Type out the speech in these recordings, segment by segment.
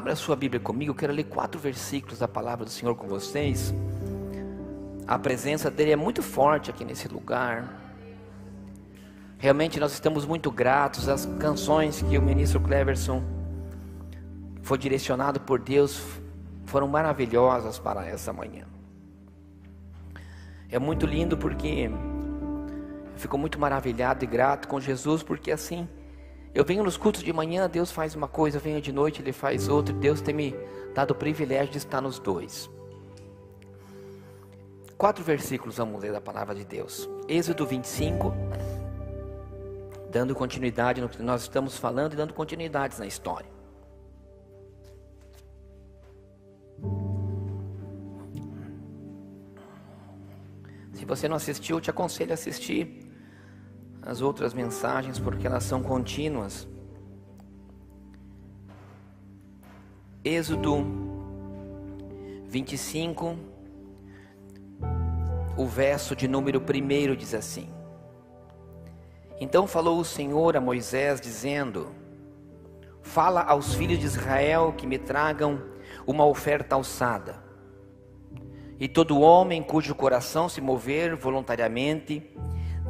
Abra a sua Bíblia comigo, eu quero ler 4 versículos da palavra do Senhor com vocês. A presença dele é muito forte aqui nesse lugar. Realmente nós estamos muito gratos. As canções que o ministro Cleverson foi direcionado por Deus foram maravilhosas para essa manhã. É muito lindo porque eu fico muito maravilhado e grato com Jesus, porque assim, eu venho nos cultos de manhã, Deus faz uma coisa, eu venho de noite, Ele faz outra. Deus tem me dado o privilégio de estar nos dois. 4 versículos vamos ler da palavra de Deus. Êxodo 25, dando continuidade no que nós estamos falando e dando continuidades na história. Se você não assistiu, eu te aconselho a assistir as outras mensagens, porque elas são contínuas. Êxodo 25, o verso de número 1 diz assim: Então falou o Senhor a Moisés, dizendo: Fala aos filhos de Israel que me tragam uma oferta alçada. E todo homem cujo coração se mover voluntariamente,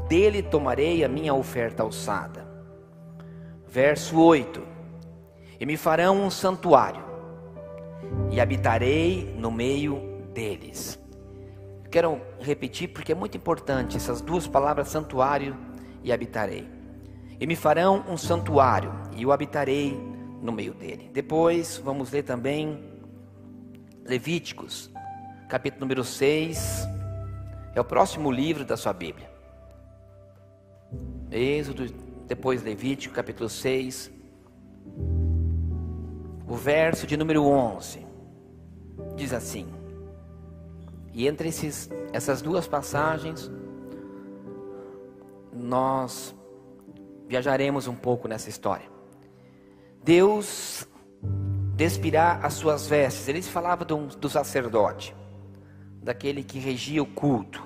dele tomarei a minha oferta alçada. Verso 8: E me farão um santuário, e habitarei no meio deles. Quero repetir porque é muito importante essas duas palavras, santuário e habitarei. E me farão um santuário, e eu habitarei no meio dele. Depois vamos ler também Levíticos, capítulo número 6. É o próximo livro da sua Bíblia. Êxodo, depois Levítico, capítulo 6, o verso de número 11, diz assim. E entre essas duas passagens, nós viajaremos um pouco nessa história. Deus despirá as suas vestes. Ele falava do sacerdote, daquele que regia o culto.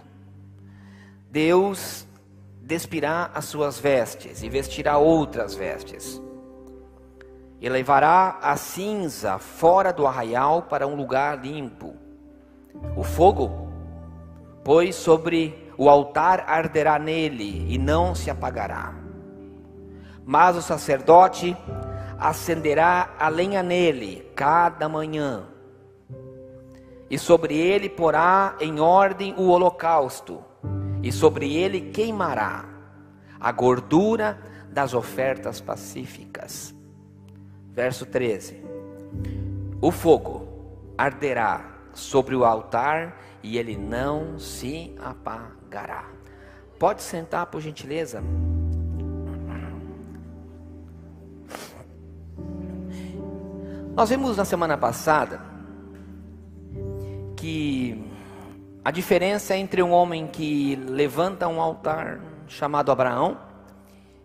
Deus despirá as suas vestes e vestirá outras vestes. E levará a cinza fora do arraial para um lugar limpo. O fogo, pois, sobre o altar arderá nele e não se apagará. Mas o sacerdote acenderá a lenha nele cada manhã. E sobre ele porá em ordem o holocausto. E sobre ele queimará a gordura das ofertas pacíficas. Verso 13. O fogo arderá sobre o altar e ele não se apagará. Pode sentar, por gentileza. Nós vimos na semana passada que a diferença entre um homem que levanta um altar chamado Abraão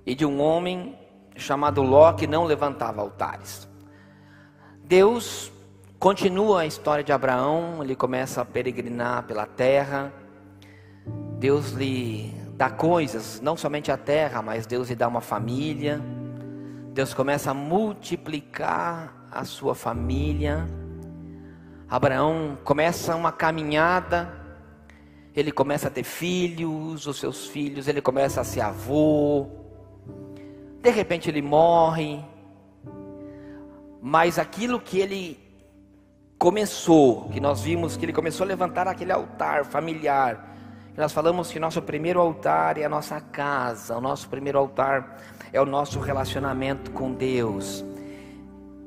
e de um homem chamado Ló que não levantava altares. Deus continua a história de Abraão, ele começa a peregrinar pela terra. Deus lhe dá coisas, não somente a terra, mas Deus lhe dá uma família. Deus começa a multiplicar a sua família. Abraão começa uma caminhada, ele começa a ter filhos, os seus filhos, ele começa a ser avô. De repente ele morre, mas aquilo que ele começou, que nós vimos que ele começou a levantar aquele altar familiar, nós falamos que nosso primeiro altar é a nossa casa, o nosso primeiro altar é o nosso relacionamento com Deus,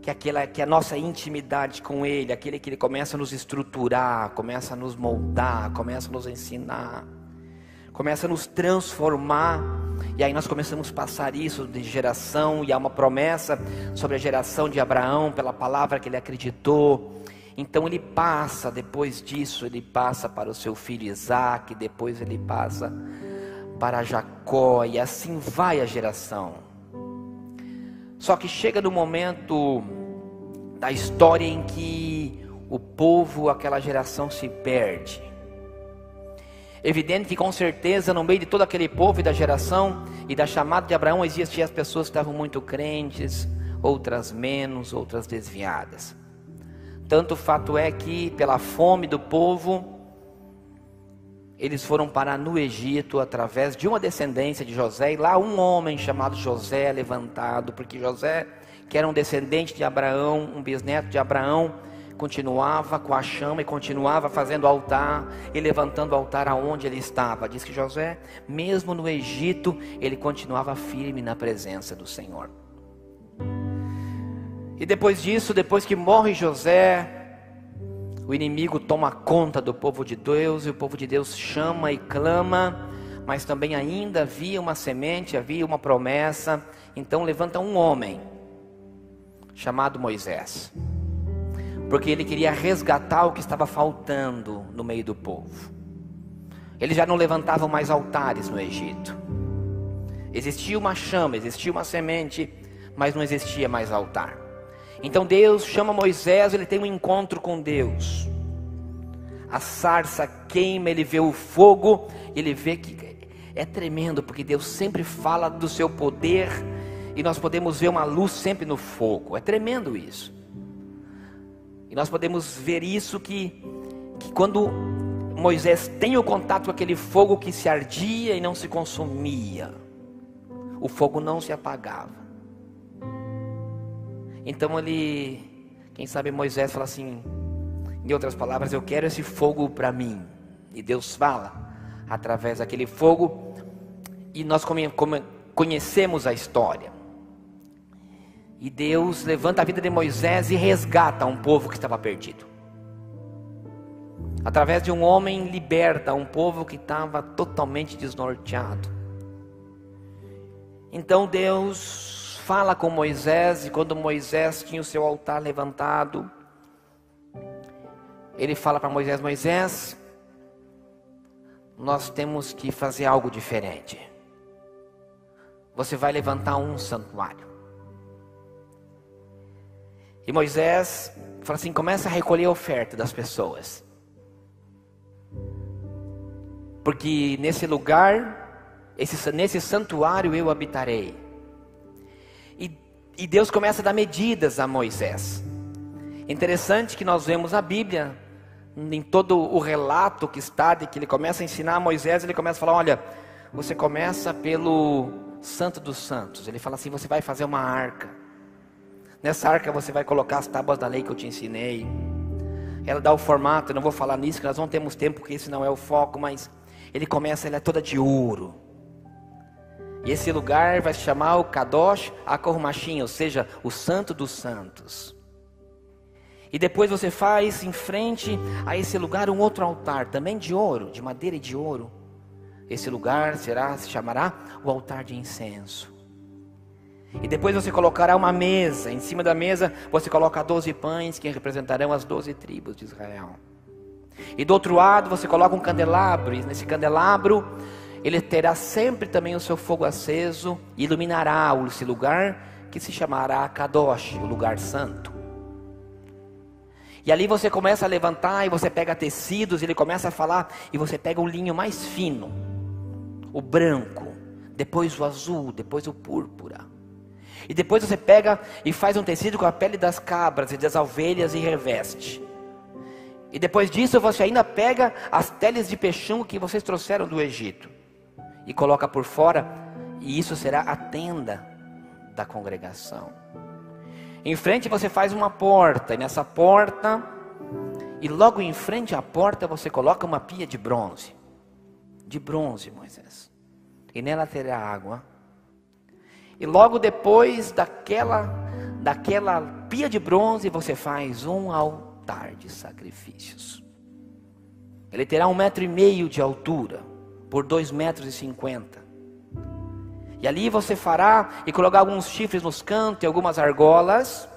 que é a nossa intimidade com Ele, aquele que Ele começa a nos estruturar, começa a nos moldar, começa a nos ensinar, começa a nos transformar. E aí nós começamos a passar isso de geração, e há uma promessa sobre a geração de Abraão, pela palavra que ele acreditou. Então ele passa, depois disso, ele passa para o seu filho Isaac, depois ele passa para Jacó, e assim vai a geração. Só que chega no momento da história em que o povo, aquela geração se perde. Evidente que com certeza no meio de todo aquele povo e da geração e da chamada de Abraão existiam as pessoas que estavam muito crentes, outras menos, outras desviadas. Tanto fato é que, pela fome do povo, eles foram parar no Egito através de uma descendência de José. E lá um homem chamado José é levantado, porque José, que era um descendente de Abraão, um bisneto de Abraão, continuava com a chama e continuava fazendo altar e levantando o altar aonde ele estava. Diz que José, mesmo no Egito, ele continuava firme na presença do Senhor. E depois disso, depois que morre José, o inimigo toma conta do povo de Deus, e o povo de Deus chama e clama, mas também ainda havia uma semente, havia uma promessa. Então levanta um homem, chamado Moisés, porque ele queria resgatar o que estava faltando no meio do povo. Eles já não levantavam mais altares no Egito. Existia uma chama, existia uma semente, mas não existia mais altar. Então Deus chama Moisés, ele tem um encontro com Deus. A sarça queima, ele vê o fogo, ele vê que é tremendo, porque Deus sempre fala do seu poder, e nós podemos ver uma luz sempre no fogo. É tremendo isso. E nós podemos ver isso que quando Moisés tem o contato com aquele fogo que se ardia e não se consumia, o fogo não se apagava. Então quem sabe Moisés fala assim, em outras palavras, eu quero esse fogo para mim. E Deus fala através daquele fogo, e nós conhecemos a história. E Deus levanta a vida de Moisés e resgata um povo que estava perdido. Através de um homem, liberta um povo que estava totalmente desnorteado. Então Deus fala com Moisés, e quando Moisés tinha o seu altar levantado, ele fala para Moisés, Moisés, nós temos que fazer algo diferente. Você vai levantar um santuário. E Moisés fala assim, começa a recolher a oferta das pessoas. Porque nesse lugar, nesse santuário eu habitarei. E Deus começa a dar medidas a Moisés. Interessante que nós vemos a Bíblia, em todo o relato que está, de que ele começa a ensinar a Moisés, ele começa a falar, olha, você começa pelo Santo dos Santos. Ele fala assim, você vai fazer uma arca. Nessa arca você vai colocar as tábuas da lei que eu te ensinei. Ela dá o formato, eu não vou falar nisso, que nós não temos tempo, porque esse não é o foco, mas ela é toda de ouro. E esse lugar vai se chamar o Kadosh HaKormashim, ou seja, o Santo dos Santos. E depois você faz em frente a esse lugar um outro altar, também de ouro, de madeira e de ouro. Esse lugar se chamará o altar de incenso. E depois você colocará uma mesa, em cima da mesa você coloca 12 pães que representarão as 12 tribos de Israel. E do outro lado você coloca um candelabro, e nesse candelabro ele terá sempre também o seu fogo aceso, e iluminará esse lugar que se chamará Kadosh, o lugar santo. E ali você começa a levantar, e você pega tecidos, e ele começa a falar, e você pega o linho mais fino, o branco, depois o azul, depois o púrpura. E depois você pega e faz um tecido com a pele das cabras e das ovelhas e reveste. E depois disso você ainda pega as teles de peixão que vocês trouxeram do Egito e coloca por fora, e isso será a tenda da congregação. Em frente você faz uma porta, e nessa porta, e logo em frente à porta você coloca uma pia de bronze, Moisés, e nela terá água. E logo depois daquela pia de bronze você faz um altar de sacrifícios. Ele terá 1,5 metro de altura, por 2,50 metros. E ali você fará e colocar alguns chifres nos cantos e algumas argolas.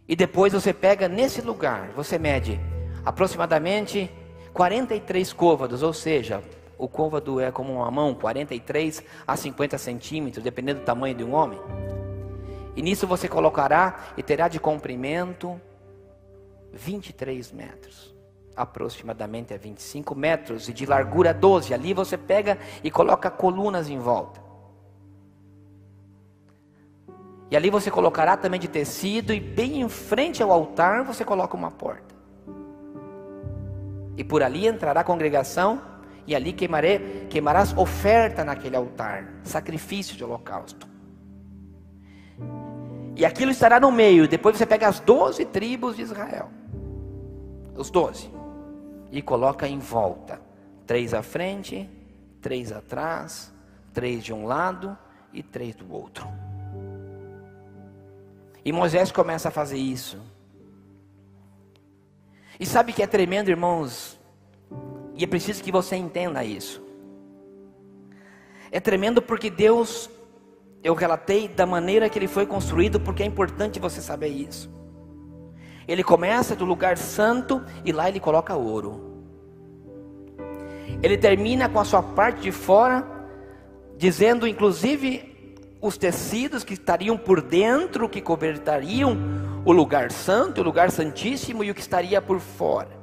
E depois você pega nesse lugar, você mede aproximadamente 43 côvados, ou seja, o côvado é como uma mão, 43 a 50 centímetros, dependendo do tamanho de um homem. E nisso você colocará e terá de comprimento 23 metros. Aproximadamente é 25 metros, e de largura 12. Ali você pega e coloca colunas em volta. E ali você colocará também de tecido, e bem em frente ao altar você coloca uma porta. E por ali entrará a congregação, e ali queimarás oferta naquele altar, sacrifício de holocausto. E aquilo estará no meio. Depois você pega as 12 tribos de Israel, os 12, e coloca em volta, 3 à frente, 3 atrás, 3 de um lado e 3 do outro. E Moisés começa a fazer isso. E sabe que é tremendo, irmãos? E é preciso que você entenda isso. É tremendo porque Deus, eu relatei da maneira que ele foi construído, porque é importante você saber isso. Ele começa do lugar santo e lá ele coloca ouro. Ele termina com a sua parte de fora, dizendo inclusive os tecidos que estariam por dentro, que cobertariam o lugar santo, o lugar santíssimo, e o que estaria por fora.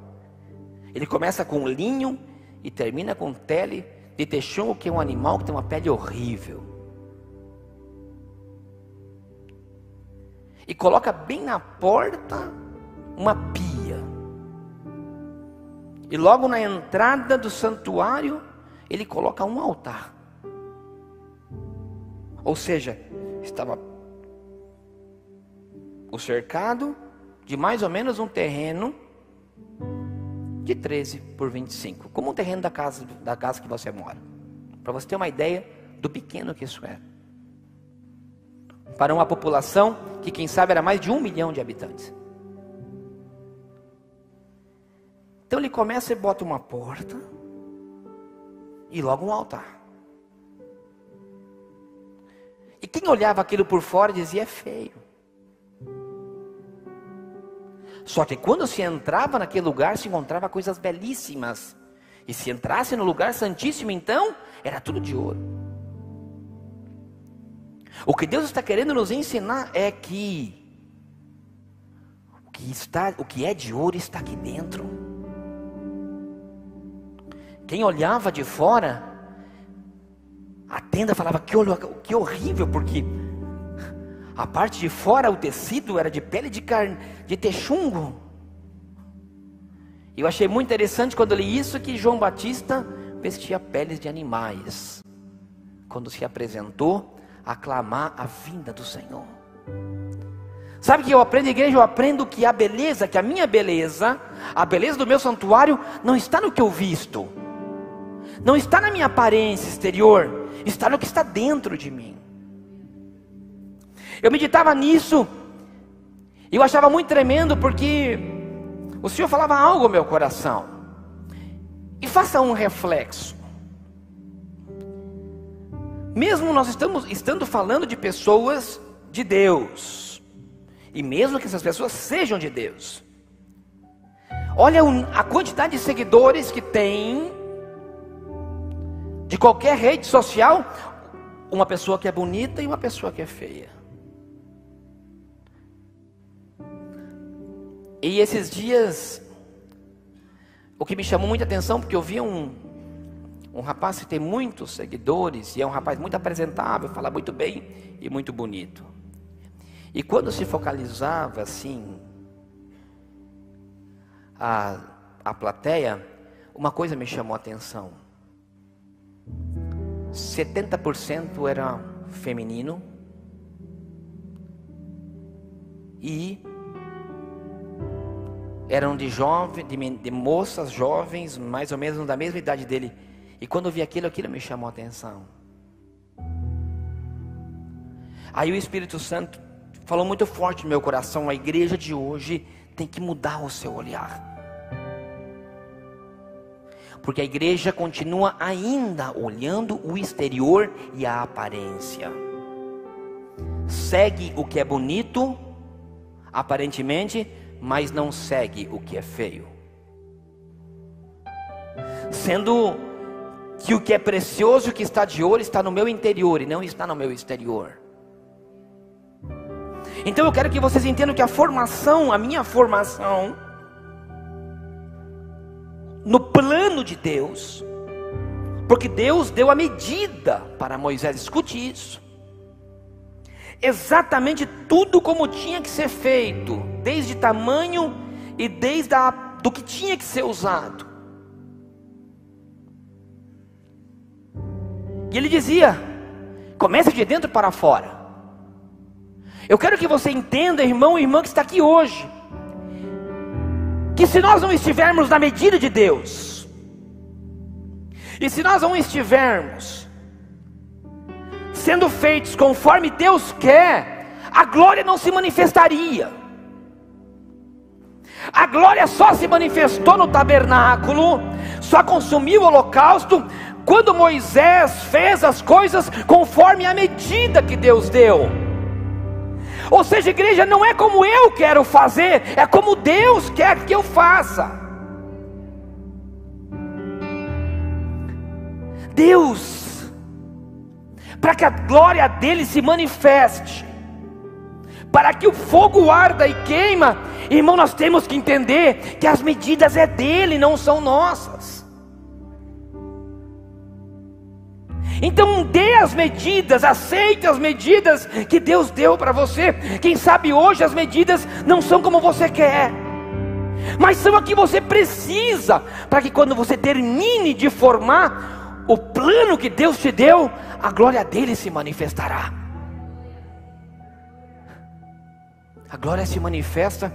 Ele começa com linho e termina com pele de texugo, que é um animal que tem uma pele horrível. E coloca bem na porta uma pia. E logo na entrada do santuário, ele coloca um altar. Ou seja, estava o cercado de mais ou menos um terreno de 13 por 25, como um terreno da casa que você mora, para você ter uma ideia do pequeno que isso era, para uma população que quem sabe era mais de 1 milhão de habitantes. Então ele começa e bota uma porta e logo um altar. E quem olhava aquilo por fora dizia: é feio. Só que quando se entrava naquele lugar, se encontrava coisas belíssimas. E se entrasse no lugar santíssimo, então, era tudo de ouro. O que Deus está querendo nos ensinar é que o que é de ouro está aqui dentro. Quem olhava de fora, a tenda falava: que horrível, porque a parte de fora, o tecido era de pele de carne, de texugo. Eu achei muito interessante quando eu li isso, que João Batista vestia peles de animais, quando se apresentou a clamar a vinda do Senhor. Sabe o que eu aprendo, igreja? Eu aprendo que a beleza, que a minha beleza, a beleza do meu santuário, não está no que eu visto, não está na minha aparência exterior, está no que está dentro de mim. Eu meditava nisso, e eu achava muito tremendo, porque o Senhor falava algo ao meu coração. E faça um reflexo. Mesmo nós estando falando de pessoas de Deus, e mesmo que essas pessoas sejam de Deus, olha a quantidade de seguidores que tem de qualquer rede social, uma pessoa que é bonita e uma pessoa que é feia. E esses dias, o que me chamou muita atenção, porque eu vi um rapaz que tem muitos seguidores, e é um rapaz muito apresentável, fala muito bem e muito bonito. E quando se focalizava assim, a plateia, uma coisa me chamou a atenção. 70% era feminino, e eram de moças jovens, mais ou menos da mesma idade dele. E quando eu vi aquilo me chamou a atenção. Aí o Espírito Santo falou muito forte no meu coração: a igreja de hoje tem que mudar o seu olhar. Porque a igreja continua ainda olhando o exterior e a aparência. Segue o que é bonito, aparentemente, mas não segue o que é feio. Sendo que o que é precioso, o que está de ouro, está no meu interior e não está no meu exterior. Então eu quero que vocês entendam que a minha formação, no plano de Deus, porque Deus deu a medida para Moisés, escute isso. exatamente tudo como tinha que ser feito, desde tamanho e desde do que tinha que ser usado. E ele dizia: comece de dentro para fora. Eu quero que você entenda, irmão e irmã que está aqui hoje, que se nós não estivermos na medida de Deus, e se nós não estivermos sendo feitos conforme Deus quer, a glória não se manifestaria. A glória só se manifestou no tabernáculo, só consumiu o holocausto, quando Moisés fez as coisas conforme a medida que Deus deu. Ou seja, igreja, não é como eu quero fazer, é como Deus quer que eu faça. Deus, para que a glória dele se manifeste, para que o fogo arda e queima, irmão, nós temos que entender que as medidas é dele, não são nossas. Então dê as medidas, aceite as medidas que Deus deu para você. Quem sabe hoje as medidas não são como você quer, mas são a que você precisa, para que quando você termine de formar o plano que Deus te deu, a glória dele se manifestará. A glória se manifesta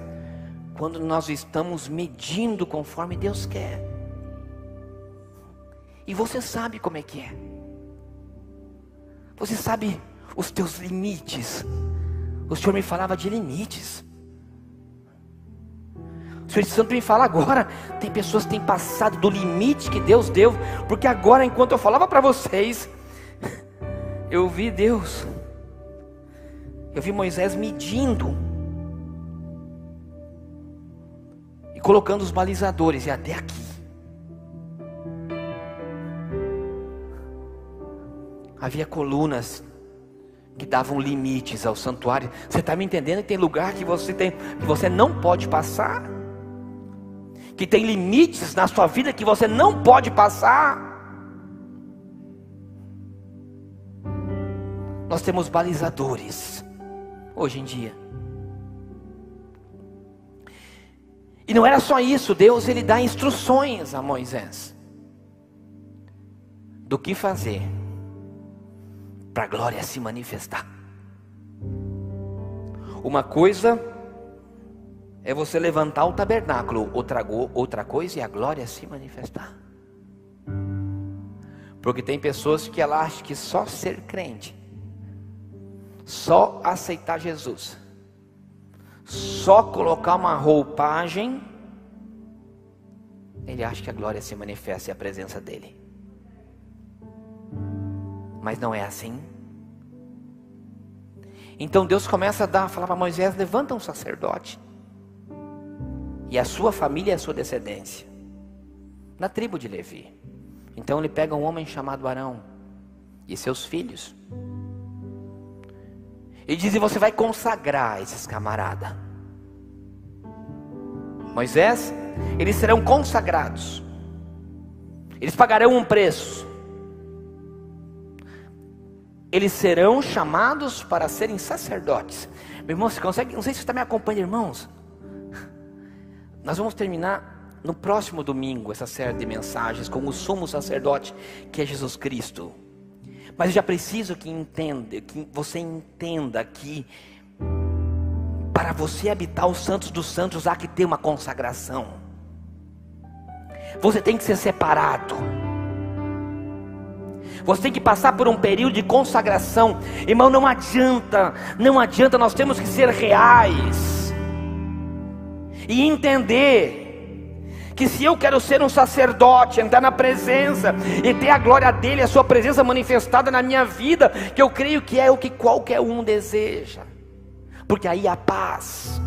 quando nós estamos medindo conforme Deus quer. E você sabe como é que é. Você sabe os teus limites. O Senhor me falava de limites. O Espírito Santo me fala agora. Tem pessoas que têm passado do limite que Deus deu. Porque agora, enquanto eu falava para vocês, eu vi Deus. Eu vi Moisés medindo e colocando os balizadores. E até aqui. Havia colunas que davam limites ao santuário. Você está me entendendo? Que tem lugar que você não pode passar, que tem limites na sua vida que você não pode passar. Nós temos balizadores hoje em dia. E não era só isso. Deus, ele dá instruções a Moisés do que fazer para a glória se manifestar. Uma coisa é você levantar o tabernáculo, outra coisa é a glória se manifestar. Porque tem pessoas que ela acha que só ser crente, só aceitar Jesus, só colocar uma roupagem, ele acha que a glória se manifesta e a presença dele. Mas não é assim. Então Deus começa a falar para Moisés: levanta um sacerdote, e a sua família e a sua descendência, na tribo de Levi. Então ele pega um homem chamado Arão e seus filhos, e diz: e você vai consagrar esses camaradas. Moisés, eles serão consagrados, eles pagarão um preço, eles serão chamados para serem sacerdotes. Meu irmão, você consegue? Não sei se você está me acompanhando, irmãos. Nós vamos terminar no próximo domingo essa série de mensagens com o sumo sacerdote, que é Jesus Cristo. Mas eu já preciso que você entenda que para você habitar os santos dos santos há que ter uma consagração. Você tem que ser separado. Você tem que passar por um período de consagração. Irmão, não adianta, nós temos que ser reais e entender que se eu quero ser um sacerdote, entrar na presença e ter a glória dele, a sua presença manifestada na minha vida, que eu creio que é o que qualquer um deseja, porque aí há paz,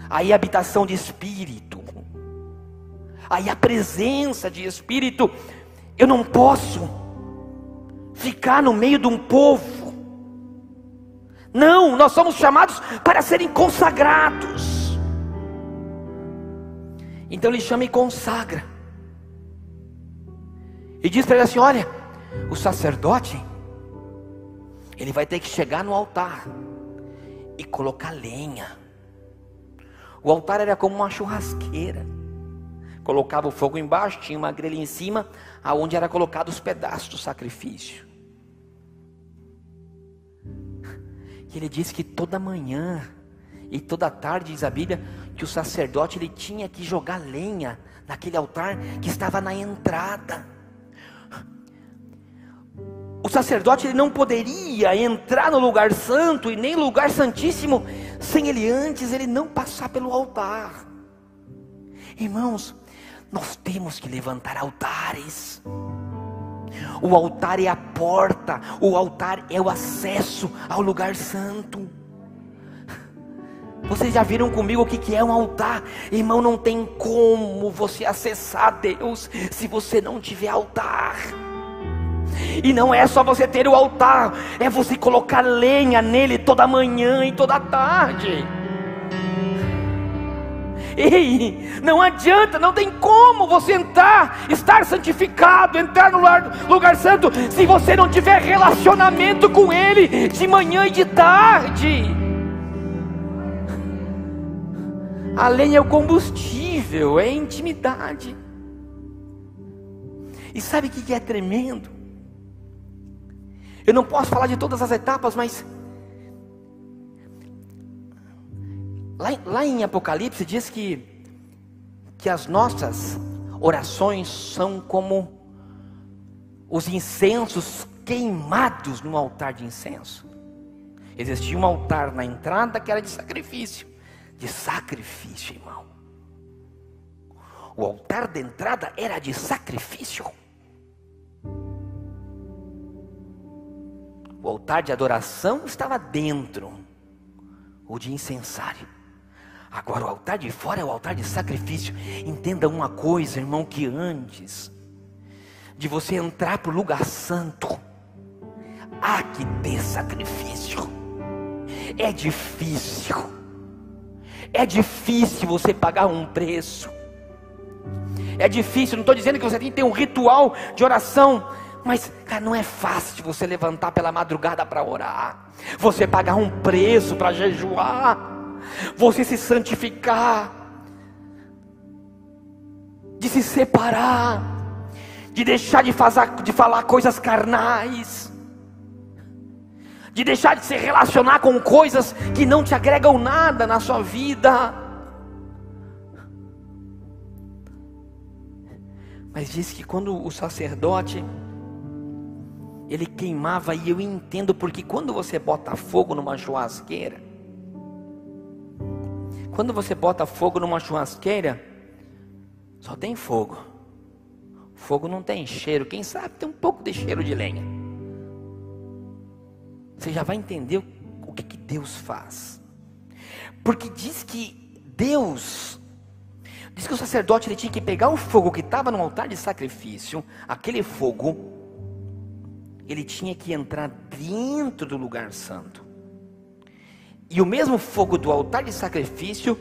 aí há habitação de espírito, aí há presença de espírito. Eu não posso ficar no meio de um povo. Não, nós somos chamados para serem consagrados. Então ele chama e consagra. E diz para ele assim: olha, o sacerdote, Ele vai ter que chegar no altar e colocar lenha. O altar era como uma churrasqueira. Colocava o fogo embaixo, tinha uma grelha em cima, aonde era colocado os pedaços do sacrifício. E ele diz que toda manhã e toda tarde, diz a Bíblia, que o sacerdote ele tinha que jogar lenha naquele altar que estava na entrada. O sacerdote ele não poderia entrar no lugar santo e nem no lugar santíssimo sem ele não passar pelo altar. Irmãos, nós temos que levantar altares. O altar é a porta, o altar é o acesso ao lugar santo. Vocês já viram comigo o que é um altar? Irmão, não tem como você acessar Deus se você não tiver altar. E não é só você ter o altar, é você colocar lenha nele toda manhã e toda tarde. Ei, não adianta, não tem como você estar santificado, entrar no lugar santo, se você não tiver relacionamento com Ele, de manhã e de tarde. A lenha é o combustível, é a intimidade. E sabe o que é tremendo? Eu não posso falar de todas as etapas, mas lá em Apocalipse diz que as nossas orações são como os incensos queimados no altar de incenso. Existia um altar na entrada que era de sacrifício. De sacrifício, irmão. O altar de entrada era de sacrifício. O altar de adoração estava dentro, o de incensário. Agora o altar de fora é o altar de sacrifício. Entenda uma coisa, irmão, que antes de você entrar para o lugar santo, há que ter sacrifício. É difícil. É difícil você pagar um preço. É difícil, não estou dizendo que você tem que ter um ritual de oração, mas, cara, não é fácil você levantar pela madrugada para orar, você pagar um preço para jejuar, você se santificar, de se separar, de deixar de falar coisas carnais, de deixar de se relacionar com coisas que não te agregam nada na sua vida. Mas diz que quando o sacerdote ele queimava, e eu entendo, porque quando você bota fogo numa churrasqueira, só tem fogo. Fogo não tem cheiro, quem sabe tem um pouco de cheiro de lenha. Você já vai entender o que Deus faz. Porque diz que o sacerdote ele tinha que pegar o fogo que estava no altar de sacrifício, aquele fogo, ele tinha que entrar dentro do lugar santo. E o mesmo fogo do altar de sacrifício,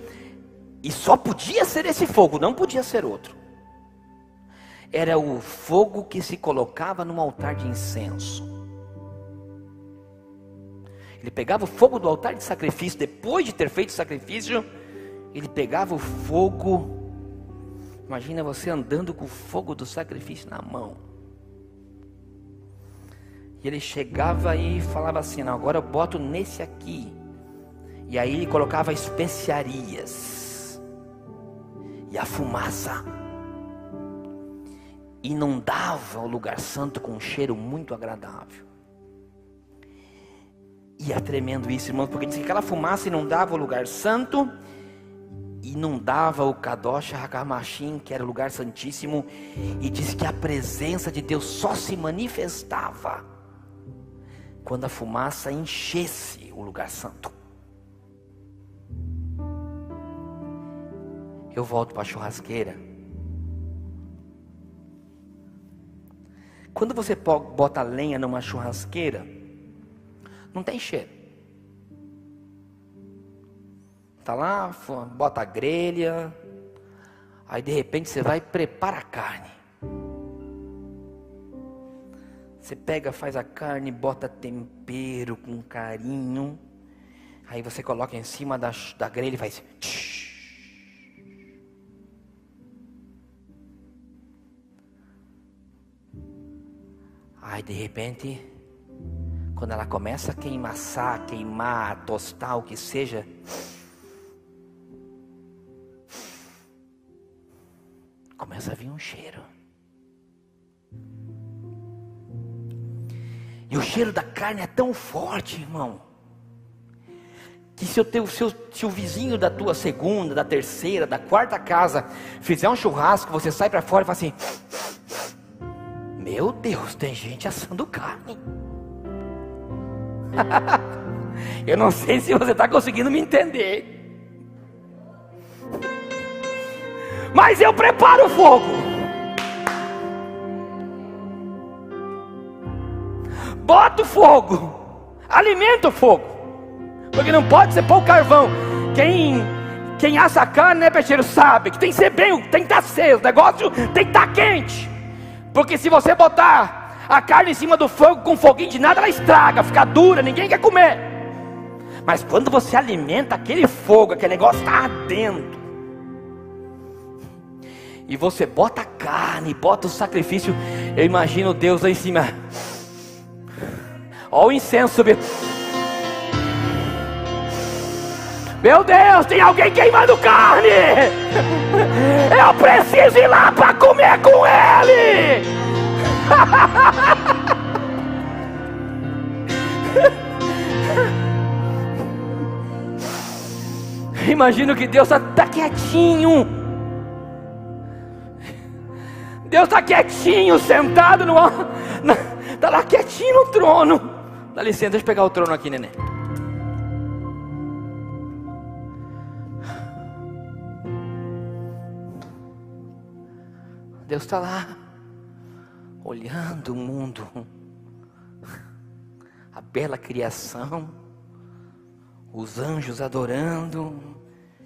e só podia ser esse fogo, não podia ser outro, era o fogo que se colocava no altar de incenso. Ele pegava o fogo do altar de sacrifício, depois de ter feito o sacrifício, ele pegava o fogo. Imagina você andando com o fogo do sacrifício na mão. E ele chegava e falava assim: não, agora eu boto nesse aqui. E aí ele colocava especiarias. E a fumaça inundava o lugar santo com um cheiro muito agradável. E é tremendo isso, irmão, porque diz que aquela fumaça inundava o lugar santo, inundava o Kadosh HaKamashim, que era o lugar santíssimo, e diz que a presença de Deus só se manifestava quando a fumaça enchesse o lugar santo. Eu volto para a churrasqueira. Quando você bota lenha numa churrasqueira, não tem cheiro. Tá lá, bota a grelha, aí de repente você vai e prepara a carne. Você pega, faz a carne, bota tempero com carinho. Aí você coloca em cima da grelha e faz... Aí de repente, quando ela começa a queimar, tostar, o que seja, começa a vir um cheiro. E o cheiro da carne é tão forte, irmão, que se o vizinho da tua segunda, da terceira, da quarta casa fizer um churrasco, você sai para fora e fala assim: meu Deus, tem gente assando carne. Eu não sei se você está conseguindo me entender, mas eu preparo o fogo, boto o fogo, alimento o fogo, porque não pode ser pôr o carvão. Quem assa a carne, né, peixeiro, sabe que tem que ser tem que estar aceso, o negócio tem que estar quente, porque se você botar a carne em cima do fogo com foguinho de nada, ela estraga, fica dura, ninguém quer comer. Mas quando você alimenta aquele fogo, aquele negócio está ardendo, e você bota a carne, bota o sacrifício, eu imagino Deus lá em cima, olha o incenso subir. Meu Deus, tem alguém queimando carne, eu preciso ir lá para comer com ele. Imagino que Deus está quietinho. Deus está quietinho, sentado está lá quietinho no trono. Dá licença, deixa eu pegar o trono aqui, neném. Deus está lá, olhando o mundo, a bela criação, os anjos adorando.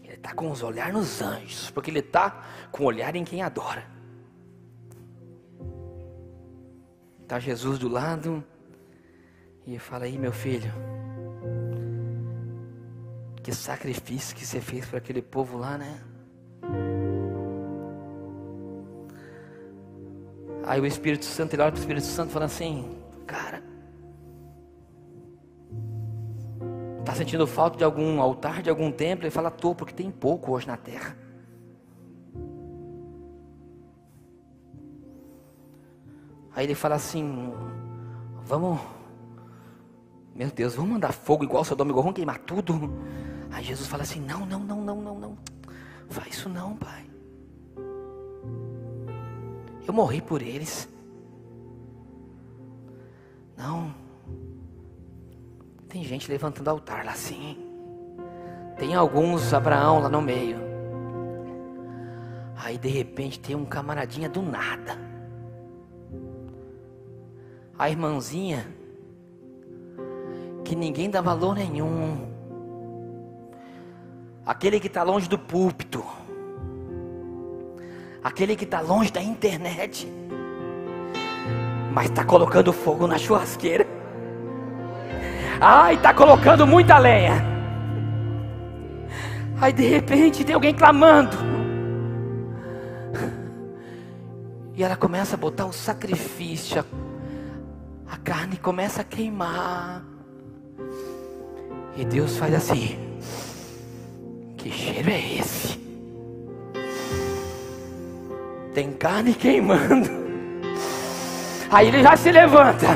Ele está com os olhares nos anjos, porque Ele está com o olhar em quem adora. Está Jesus do lado, e fala: aí, meu filho, que sacrifício que você fez para aquele povo lá, né? Aí o Espírito Santo, ele olha para o Espírito Santo e fala assim: cara, está sentindo falta de algum altar, de algum templo? Ele fala: tô, porque tem pouco hoje na terra. Aí ele fala assim: vamos, meu Deus, vamos mandar fogo igual Sodoma e Gomorra, vamos queimar tudo. Aí Jesus fala assim: não, faz isso não, pai. Eu morri por eles. Não. Tem gente levantando altar lá, sim. Tem alguns Abraão lá no meio. Aí de repente tem um camaradinha do nada. A irmãzinha, que ninguém dá valor nenhum. Aquele que está longe do púlpito. Aquele que está longe da internet, mas está colocando fogo na churrasqueira. Ai, está colocando muita lenha. Aí de repente tem alguém clamando, e ela começa a botar o sacrifício. A carne começa a queimar, e Deus faz assim: que cheiro é esse? Tem carne queimando. Aí ele já se levanta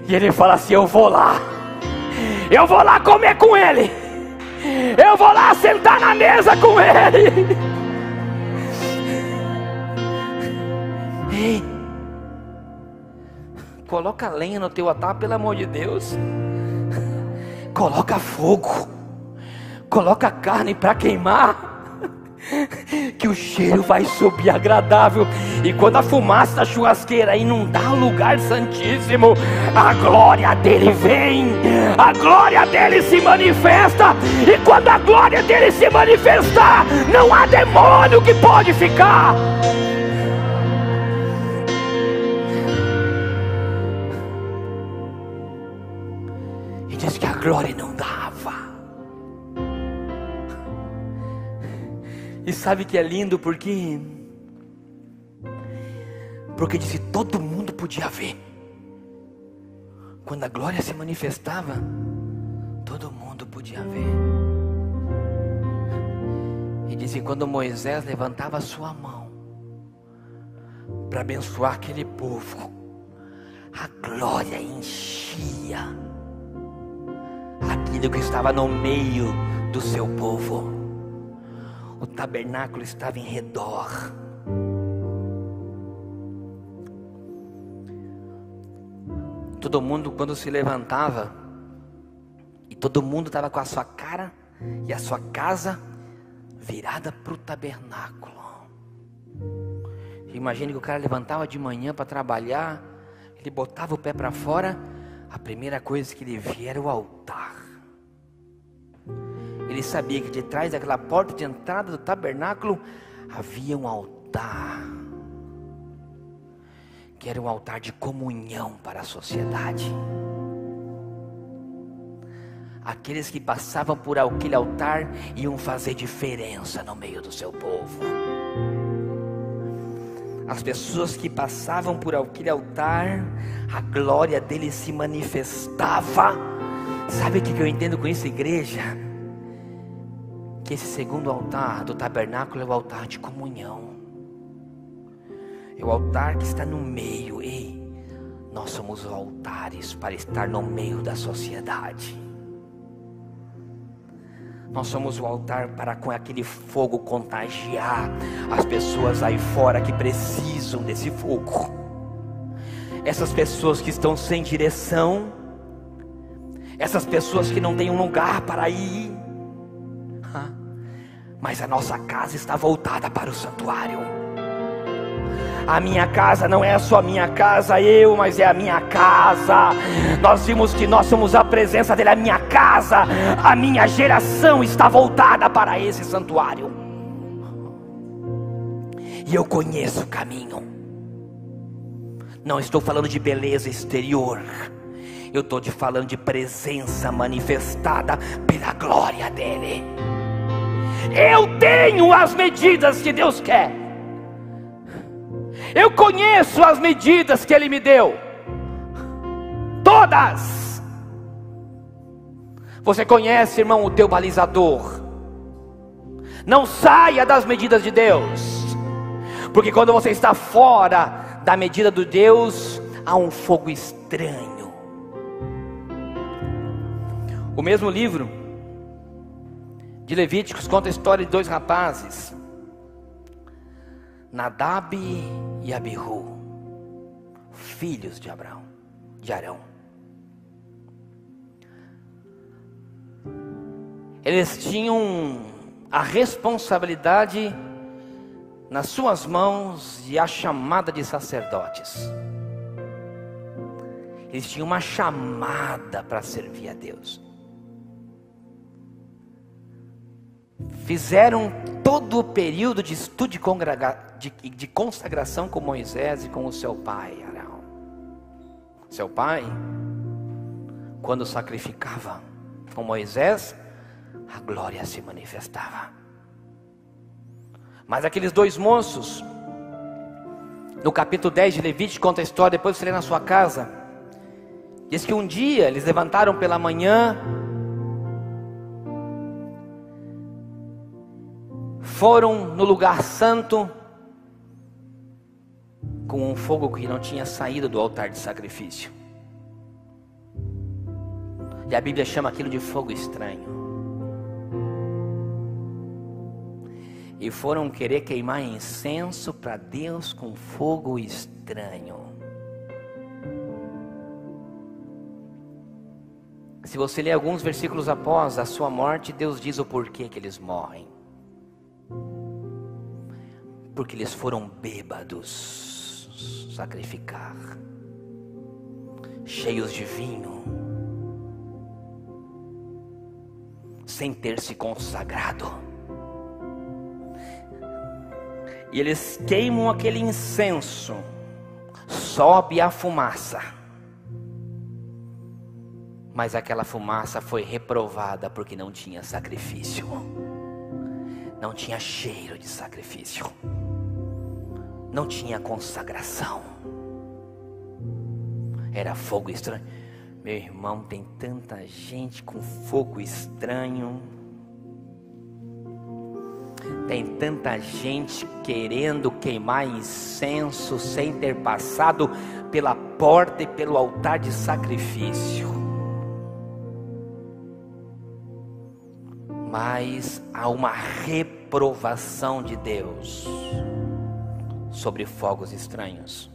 e ele fala assim: eu vou lá comer com ele, eu vou lá sentar na mesa com ele. Ei, coloca lenha no teu altar, pelo amor de Deus. Coloca fogo, coloca carne para queimar, que o cheiro vai subir agradável. E quando a fumaça da churrasqueira inundar o lugar santíssimo, a glória dele vem, a glória dele se manifesta. E quando a glória dele se manifestar, não há demônio que pode ficar. glória inundava. E sabe que é lindo porque disse, todo mundo podia ver. Quando a glória se manifestava, todo mundo podia ver. E disse, quando Moisés levantava a sua mão para abençoar aquele povo, a glória enchia aquilo que estava no meio do seu povo. O tabernáculo estava em redor. Todo mundo, quando se levantava, e todo mundo estava com a sua cara e a sua casa virada para o tabernáculo. Imagine que o cara levantava de manhã para trabalhar, ele botava o pé para fora, a primeira coisa que ele via era o altar. Ele sabia que de trás daquela porta de entrada do tabernáculo havia um altar, que era um altar de comunhão para a sociedade. Aqueles que passavam por aquele altar iam fazer diferença no meio do seu povo. As pessoas que passavam por aquele altar, a glória dele se manifestava. Sabe o que eu entendo com isso, igreja? Que esse segundo altar do tabernáculo é o altar de comunhão. É o altar que está no meio. Ei, nós somos altares para estar no meio da sociedade. Nós somos o altar para com aquele fogo contagiar as pessoas aí fora que precisam desse fogo. Essas pessoas que estão sem direção, essas pessoas que não têm um lugar para ir. Mas a nossa casa está voltada para o santuário. A minha casa não é só a minha casa, mas é a minha casa. Nós vimos que nós somos a presença dele. A minha casa, a minha geração está voltada para esse santuário. E eu conheço o caminho. Não estou falando de beleza exterior, eu estou falando de presença manifestada pela glória dele. Eu tenho as medidas que Deus quer. Eu conheço as medidas que Ele me deu. Todas. Você conhece, irmão, o teu balizador. Não saia das medidas de Deus. Porque quando você está fora da medida de Deus, há um fogo estranho. O mesmo livro de Levíticos conta a história de dois rapazes, Nadab e Abiú, filhos de Arão. Eles tinham a responsabilidade nas suas mãos e a chamada de sacerdotes. Eles tinham uma chamada para servir a Deus. Fizeram todo o período de estudo de consagração com Moisés e com o seu pai Arão. Seu pai, quando sacrificava com Moisés, a glória se manifestava. Mas aqueles dois moços, no capítulo 10 de Levítico, conta a história, depois você lê na sua casa. Diz que um dia eles levantaram pela manhã, foram no lugar santo com um fogo que não tinha saído do altar de sacrifício. E a Bíblia chama aquilo de fogo estranho. E foram querer queimar incenso para Deus com fogo estranho. Se você ler alguns versículos após a sua morte, Deus diz o porquê que eles morrem. Porque eles foram bêbados sacrificar, cheios de vinho, sem ter se consagrado. E eles queimam aquele incenso, sobe a fumaça, Mas aquela fumaça foi reprovada porque não tinha sacrifício. Não tinha cheiro de sacrifício. Não tinha consagração. Era fogo estranho. Meu irmão, tem tanta gente com fogo estranho. Tem tanta gente querendo queimar incenso sem ter passado pela porta e pelo altar de sacrifício. Mas há uma reprovação de Deus sobre fogos estranhos.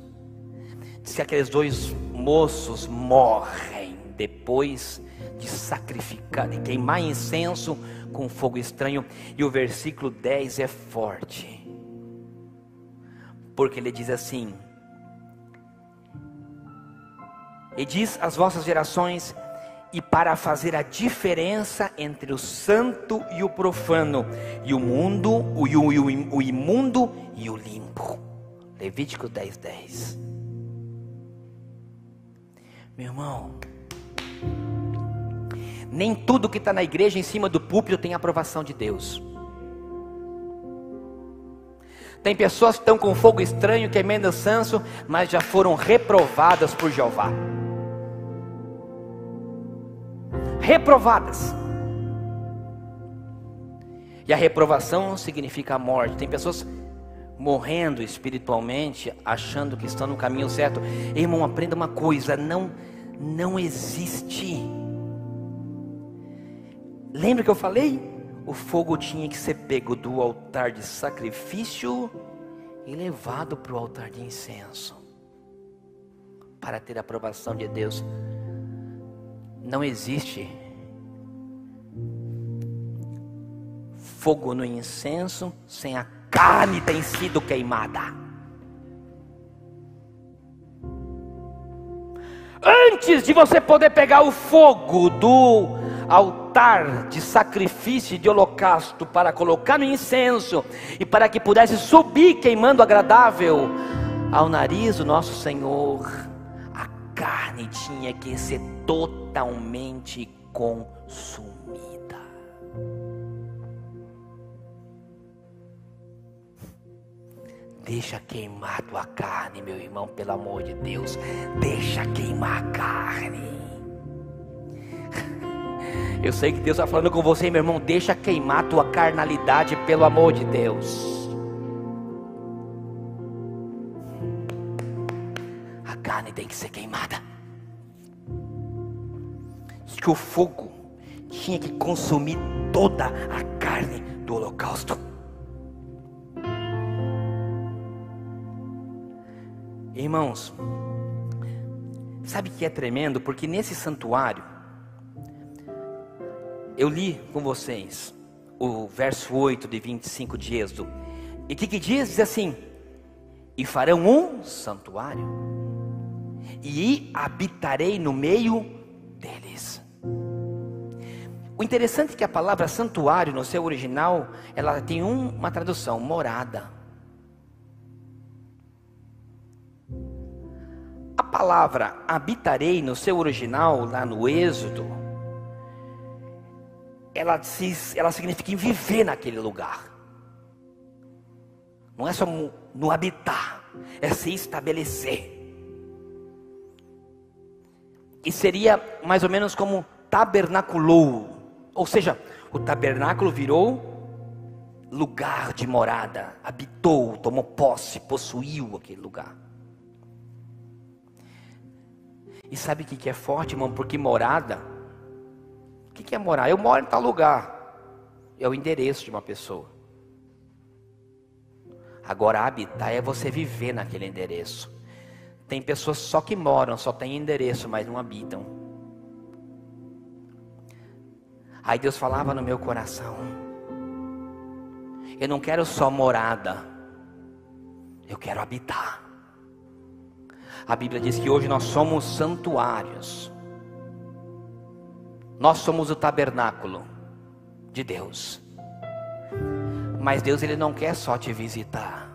Diz que aqueles 2 moços morrem depois de sacrificar, de queimar incenso com fogo estranho. E o versículo 10 é forte, porque ele diz assim: e diz às vossas gerações, e para fazer a diferença entre o santo e o profano, e o mundo, o imundo e o limpo. Levítico 10:10. Meu irmão, nem tudo que está na igreja em cima do púlpito tem aprovação de Deus. Tem pessoas que estão com fogo estranho, queimando incenso, mas já foram reprovadas por Jeová. Reprovadas. E a reprovação significa a morte. Tem pessoas morrendo espiritualmente, achando que estão no caminho certo. Irmão, aprenda uma coisa: não existe. Lembra que eu falei? O fogo tinha que ser pego do altar de sacrifício e levado para o altar de incenso, para ter a aprovação de Deus. Não existe fogo no incenso sem a carne ter sido queimada. Antes de você poder pegar o fogo do altar de sacrifício e de holocausto para colocar no incenso, e para que pudesse subir queimando agradável ao nariz do nosso Senhor, a carne tinha que ser totalmente consumida. Deixa queimar tua carne, meu irmão, pelo amor de Deus. Deixa queimar a carne. Eu sei que Deus está falando com você, meu irmão. Deixa queimar tua carnalidade, pelo amor de Deus. A carne tem que ser queimada. Diz que o fogo tinha que consumir toda a carne do holocausto. Irmãos, sabe que é tremendo? Porque nesse santuário, eu li com vocês o verso 8 de 25 de Êxodo. E o que diz? Diz assim: e farão um santuário, e habitarei no meio deles. O interessante é que a palavra santuário, no seu original, ela tem uma tradução: morada. A palavra habitarei, no seu original, lá no Êxodo, ela significa viver naquele lugar. Não é só no habitar, é se estabelecer. E seria mais ou menos como tabernaculou. Ou seja, o tabernáculo virou lugar de morada. Habitou, tomou posse, possuiu aquele lugar. E sabe o que é forte, irmão? Porque morada, o que é morar? Eu moro em tal lugar. É o endereço de uma pessoa. Agora habitar é você viver naquele endereço. Tem pessoas só que moram, só tem endereço, mas não habitam. Aí Deus falava no meu coração: eu não quero só morada, eu quero habitar. A Bíblia diz que hoje nós somos santuários. Nós somos o tabernáculo de Deus. Mas Deus, Ele não quer só te visitar.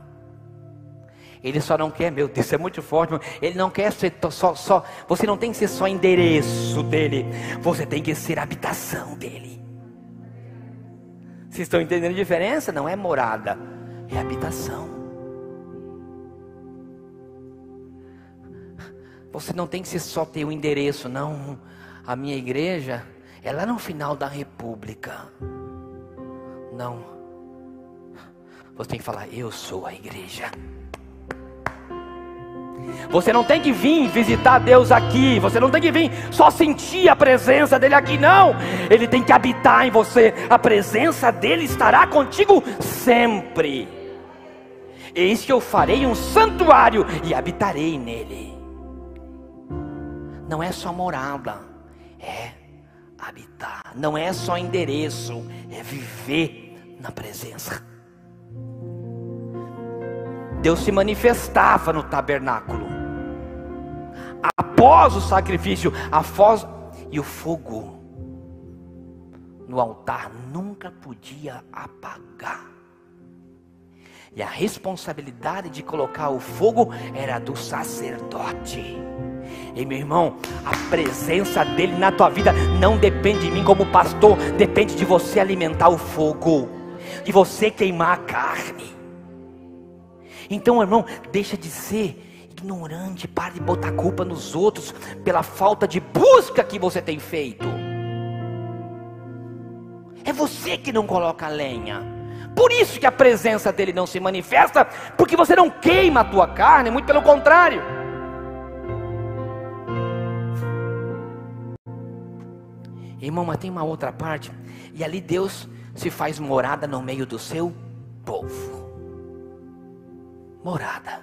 Ele só não quer, meu Deus, é muito forte, ele não quer ser só, você não tem que ser só endereço dele, você tem que ser habitação dele. Vocês estão entendendo a diferença? Não é morada, é habitação. Você não tem que ser só ter o endereço, não. A minha igreja é lá no final da República. Não. Você tem que falar, eu sou a igreja. Você não tem que vir visitar Deus aqui. Você não tem que vir só sentir a presença dele aqui, não. Ele tem que habitar em você. A presença dele estará contigo sempre. Eis que eu farei um santuário e habitarei nele. Não é só morada, é habitar. Não é só endereço, é viver na presença. Deus se manifestava no tabernáculo. Após o sacrifício, a foz e o fogo no altar nunca podia apagar. E a responsabilidade de colocar o fogo era do sacerdote. E meu irmão, a presença dele na tua vida não depende de mim como pastor, depende de você alimentar o fogo, de você queimar a carne. Então, irmão, deixa de ser ignorante, para de botar culpa nos outros pela falta de busca que você tem feito. É você que não coloca lenha. Por isso que a presença dele não se manifesta, porque você não queima a tua carne, muito pelo contrário. Irmão, mas tem uma outra parte, e ali Deus se faz morada no meio do seu povo. Morada.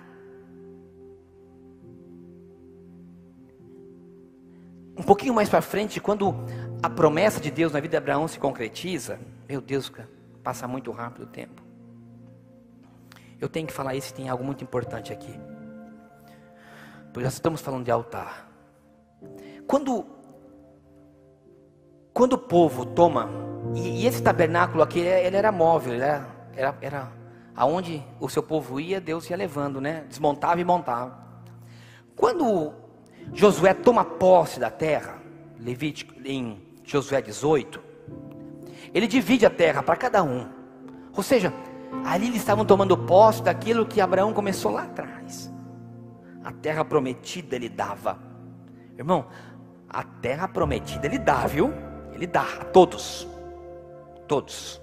Um pouquinho mais para frente, quando a promessa de Deus na vida de Abraão se concretiza, meu Deus, passa muito rápido o tempo. Eu tenho que falar isso, tem algo muito importante aqui. Porque nós estamos falando de altar. Quando o povo toma, e esse tabernáculo aqui, ele era móvel, era aonde o seu povo ia, Deus ia levando, né? Desmontava e montava. Quando Josué toma posse da terra, Levítico, em Josué 18, ele divide a terra para cada um. Ou seja, ali eles estavam tomando posse daquilo que Abraão começou lá atrás. A terra prometida ele dava. Irmão, a terra prometida ele dá, viu? Ele dá a todos. Todos.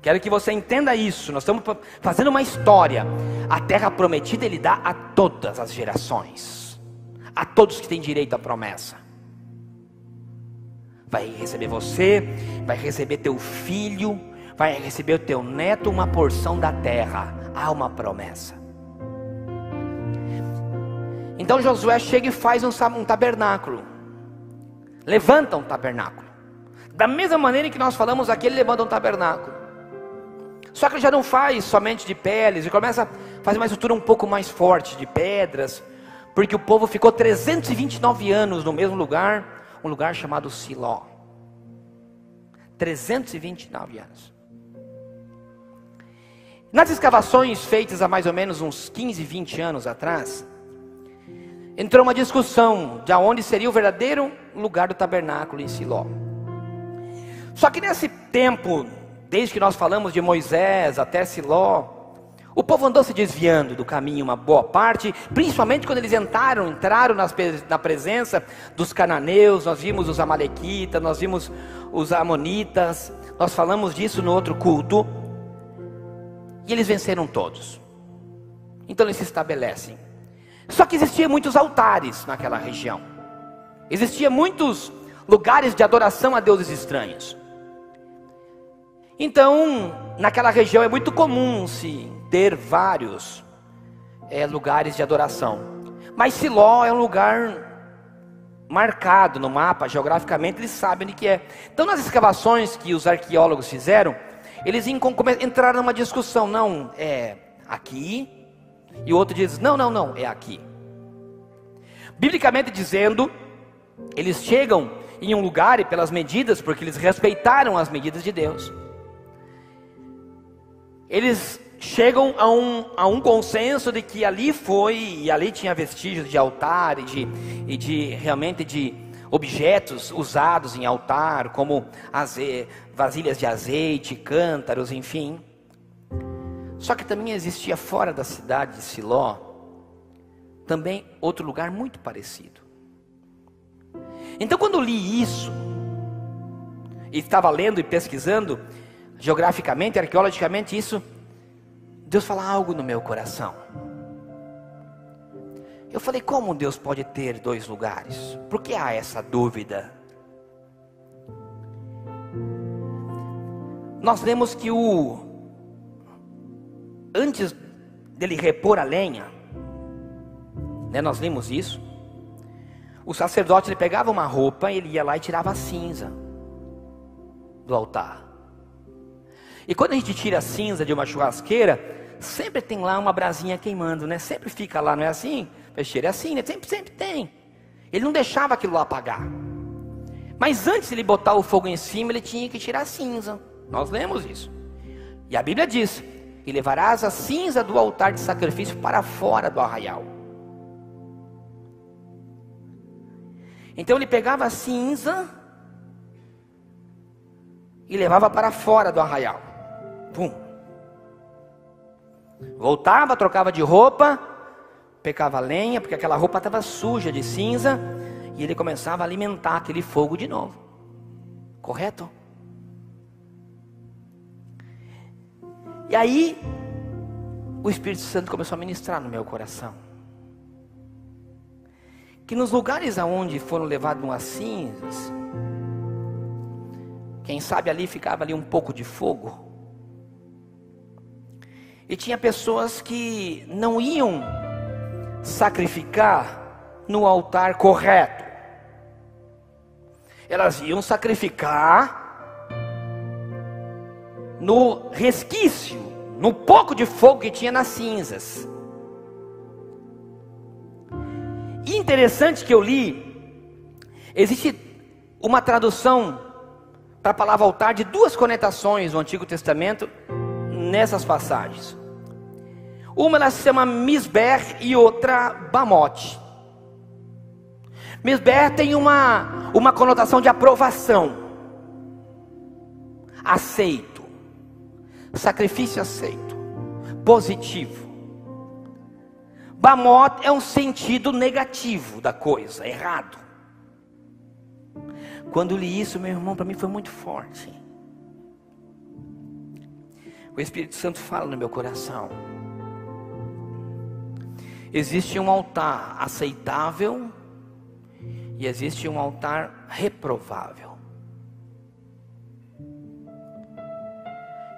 Quero que você entenda isso. Nós estamos fazendo uma história. A terra prometida ele dá a todas as gerações. A todos que têm direito à promessa. Vai receber você, vai receber teu filho, vai receber o teu neto, uma porção da terra. Há uma promessa. Então Josué chega e faz um tabernáculo. Levanta um tabernáculo. Da mesma maneira que nós falamos aqui, ele levanta um tabernáculo. Só que ele já não faz somente de peles, ele começa a fazer uma estrutura um pouco mais forte, de pedras, porque o povo ficou 329 anos no mesmo lugar, um lugar chamado Siló. 329 anos. Nas escavações feitas há mais ou menos uns 15, 20 anos atrás, entrou uma discussão de onde seria o verdadeiro lugar do tabernáculo em Siló. Só que nesse tempo, desde que nós falamos de Moisés até Siló, o povo andou se desviando do caminho uma boa parte, principalmente quando eles entraram na presença dos cananeus. Nós vimos os amalequitas, nós vimos os amonitas, nós falamos disso no outro culto, e eles venceram todos. Então eles se estabelecem. Só que existiam muitos altares naquela região, existiam muitos lugares de adoração a deuses estranhos. Então, naquela região é muito comum se ter vários lugares de adoração. Mas Siló é um lugar marcado no mapa, geograficamente eles sabem onde que é. Então, nas escavações que os arqueólogos fizeram, eles entraram numa discussão. Não, é aqui. E o outro diz, não, é aqui. Biblicamente dizendo, eles chegam em um lugar e pelas medidas, porque eles respeitaram as medidas de Deus. eles chegam a um consenso de que ali tinha vestígios de altar e de realmente de objetos usados em altar, como vasilhas de azeite, cântaros, enfim. Só que também existia fora da cidade de Siló, também outro lugar muito parecido. Então quando eu li isso, e estava lendo e pesquisando, geograficamente, arqueologicamente, Deus fala algo no meu coração. Eu falei, como Deus pode ter dois lugares? Por que há essa dúvida? Nós lemos que antes dele repor a lenha, né, nós lemos isso, o sacerdote ele pegava uma roupa, ele ia lá e tirava a cinza do altar. E quando a gente tira a cinza de uma churrasqueira, sempre tem lá uma brasinha queimando, né? Sempre fica lá, não é assim? Peixeira é assim, né? Sempre tem. Ele não deixava aquilo lá apagar. Mas antes de ele botar o fogo em cima, ele tinha que tirar a cinza. Nós lemos isso. E a Bíblia diz: e levarás a cinza do altar de sacrifício para fora do arraial. Então ele pegava a cinza e levava para fora do arraial. Pum. Voltava, trocava de roupa, pegava lenha, porque aquela roupa estava suja de cinza, e ele começava a alimentar aquele fogo de novo. Correto? E aí o Espírito Santo começou a ministrar no meu coração que nos lugares aonde foram levadas as cinzas, quem sabe ali ficava ali um pouco de fogo, e tinha pessoas que não iam sacrificar no altar correto, elas iam sacrificar no resquício, no pouco de fogo que tinha nas cinzas. E interessante que eu li, existe uma tradução para a palavra altar de duas conotações no Antigo Testamento nessas passagens. Uma ela se chama Misber e outra Bamote. Misber tem uma conotação de aprovação, aceito, sacrifício aceito, positivo. Bamot é um sentido negativo da coisa, errado. Quando li isso, meu irmão, para mim foi muito forte. O Espírito Santo fala no meu coração: existe um altar aceitável e existe um altar reprovável.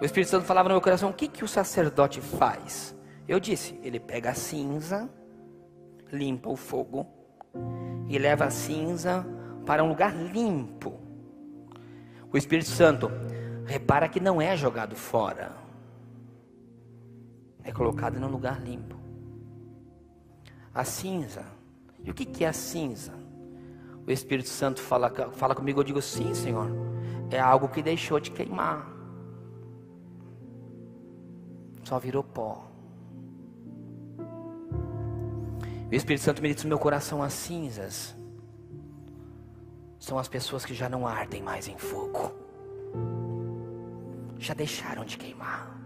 O Espírito Santo falava no meu coração: o que o sacerdote faz? Eu disse, ele pega a cinza, limpa o fogo e leva a cinza para um lugar limpo. O Espírito Santo repara que não é jogado fora, é colocado num lugar limpo. A cinza, e o que é a cinza? O Espírito Santo fala comigo, eu digo, sim, Senhor, é algo que deixou de queimar, só virou pó. O Espírito Santo me diz no meu coração: as cinzas são as pessoas que já não ardem mais em fogo, já deixaram de queimar.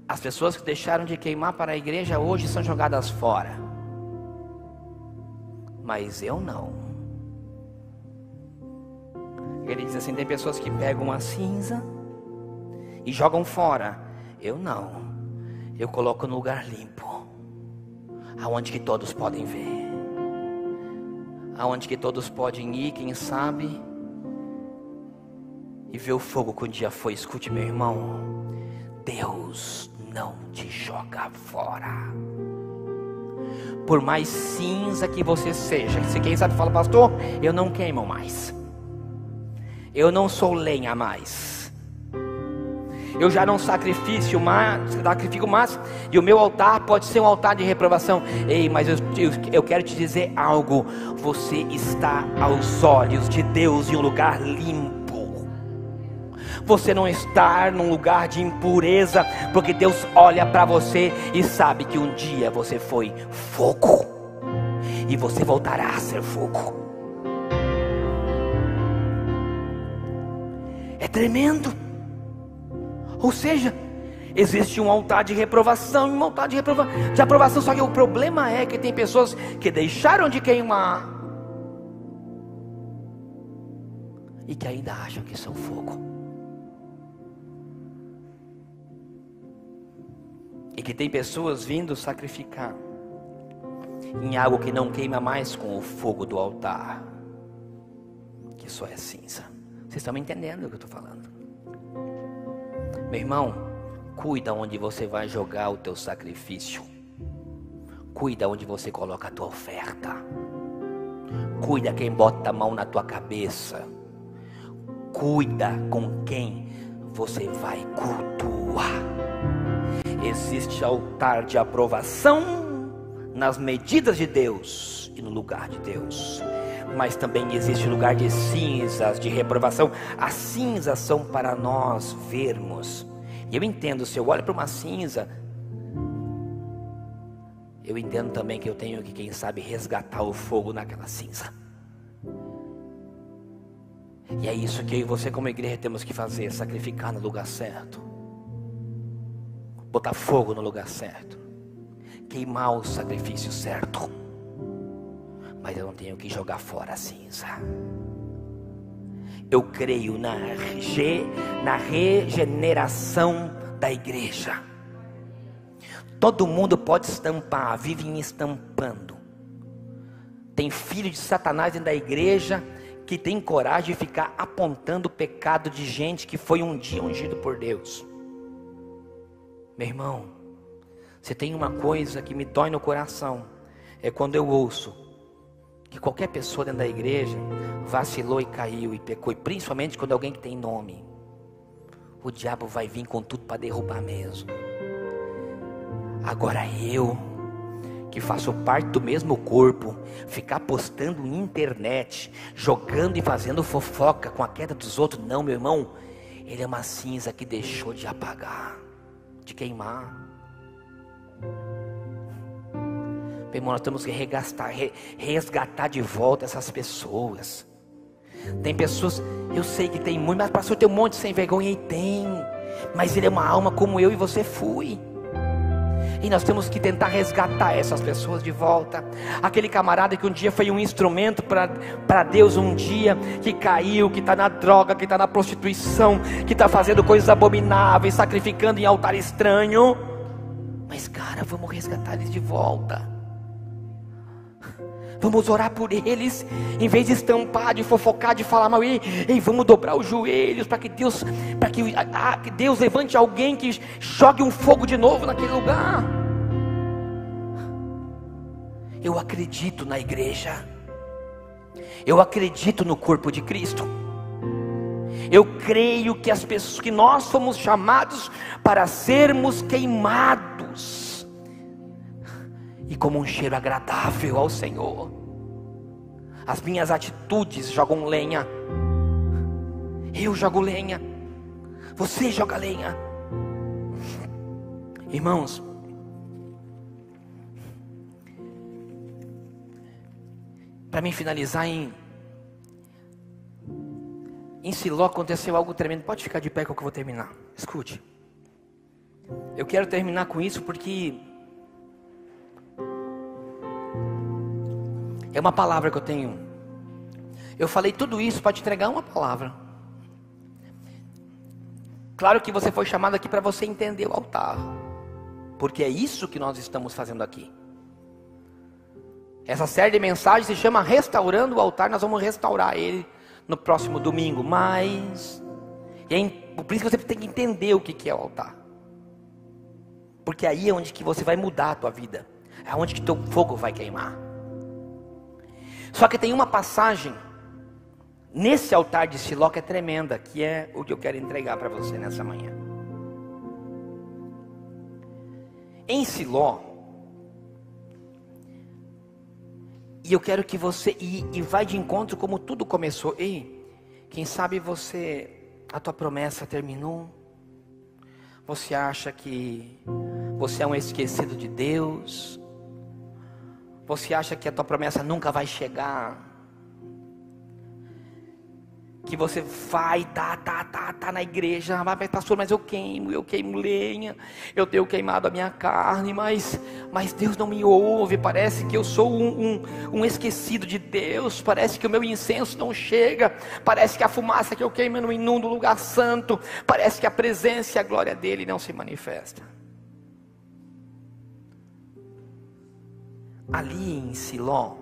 As pessoas que deixaram de queimar para a igreja hoje são jogadas fora, mas eu não. Ele diz assim: tem pessoas que pegam a cinza e jogam fora. Eu não. Eu coloco no lugar limpo, aonde que todos podem ver, aonde que todos podem ir, quem sabe, e ver o fogo que um dia foi. Escute, meu irmão, Deus não te joga fora. Por mais cinza que você seja, se quem sabe fala: pastor, eu não queimo mais, eu não sou lenha mais, eu já não sacrifico mais, e o meu altar pode ser um altar de reprovação. Ei, mas eu quero te dizer algo: você está aos olhos de Deus em um lugar limpo. você não estar num lugar de impureza, porque Deus olha para você e sabe que um dia você foi fogo, e você voltará a ser fogo. É tremendo. Ou seja, existe um altar de reprovação e um altar de aprovação. Só que o problema é que tem pessoas que deixaram de queimar e que ainda acham que são fogo, e que tem pessoas vindo sacrificar em algo que não queima mais com o fogo do altar, que só é cinza. Vocês estão me entendendo o que eu estou falando? Meu irmão, cuida onde você vai jogar o teu sacrifício. Cuida onde você coloca a tua oferta. Cuida quem bota a mão na tua cabeça. Cuida com quem você vai cultuar. Existe altar de aprovação nas medidas de Deus e no lugar de Deus. Mas também existe lugar de cinzas, de reprovação. As cinzas são para nós vermos. E eu entendo, se eu olho para uma cinza, eu entendo também que eu tenho que, quem sabe, resgatar o fogo naquela cinza. E é isso que eu e você como igreja temos que fazer, sacrificar no lugar certo, botar fogo no lugar certo, queimar o sacrifício certo. Mas eu não tenho que jogar fora a cinza. Eu creio na regeneração da igreja. Todo mundo pode estampar, vivem estampando. Tem filho de Satanás dentro da igreja que tem coragem de ficar apontando o pecado de gente que foi um dia ungido por Deus. Meu irmão, se tem uma coisa que me dói no coração, é quando eu ouço que qualquer pessoa dentro da igreja vacilou e caiu e pecou, e principalmente quando alguém que tem nome, o diabo vai vir com tudo para derrubar mesmo. Agora eu, que faço parte do mesmo corpo, ficar postando na internet, jogando e fazendo fofoca com a queda dos outros, não, meu irmão, ele é uma cinza que deixou de apagar, de queimar. Meu irmão, nós temos que resgatar de volta essas pessoas. Tem pessoas, eu sei que tem muito, mas pastor, tem um monte de sem vergonha, e tem, mas ele é uma alma como eu e você fui. E nós temos que tentar resgatar essas pessoas de volta. Aquele camarada que um dia foi um instrumento para Deus, um dia que caiu, que está na droga, que está na prostituição, que está fazendo coisas abomináveis, sacrificando em altar estranho. Mas cara, vamos resgatar eles de volta. Vamos orar por eles, em vez de estampar, de fofocar, de falar mal. E vamos dobrar os joelhos para que Deus levante alguém que jogue um fogo de novo naquele lugar. Eu acredito na igreja. Eu acredito no corpo de Cristo. Eu creio que as pessoas, que nós fomos chamados para sermos queimados e como um cheiro agradável ao Senhor. As minhas atitudes jogam lenha. Eu jogo lenha. Você joga lenha. Irmãos, para mim finalizar, em Siló aconteceu algo tremendo. Pode ficar de pé que eu vou terminar. Escute. Eu quero terminar com isso porque é uma palavra que eu tenho. Eu falei tudo isso para te entregar uma palavra. Claro que você foi chamado aqui para você entender o altar, porque é isso que nós estamos fazendo aqui. Essa série de mensagens se chama Restaurando o Altar. Nós vamos restaurar ele no próximo domingo. Mas por isso que você tem que entender o que é o altar, porque aí é onde que você vai mudar a tua vida, é onde que teu fogo vai queimar. Só que tem uma passagem nesse altar de Siló que é tremenda, que é o que eu quero entregar para você nessa manhã. Em Siló, e eu quero que você, e vai de encontro como tudo começou. E quem sabe você A tua promessa terminou? Você acha que você é um esquecido de Deus? Você acha que a tua promessa nunca vai chegar? Que você vai, tá na igreja, mas pastor, mas eu queimo lenha, eu tenho queimado a minha carne, mas Deus não me ouve, parece que eu sou um esquecido de Deus, parece que o meu incenso não chega, parece que a fumaça que eu queimo não inunda o lugar santo, parece que a presença e a glória dele não se manifesta. Ali em Siló,